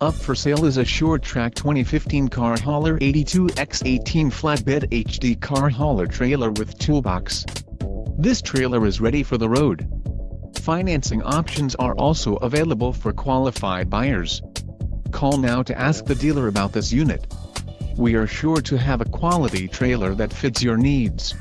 Up for sale is a Sure-Trac 2015 car hauler 82x18 Flatbed HD car hauler trailer with Toolbox. This trailer is ready for the road. Financing options are also available for qualified buyers. Call now to ask the dealer about this unit. We are sure to have a quality trailer that fits your needs.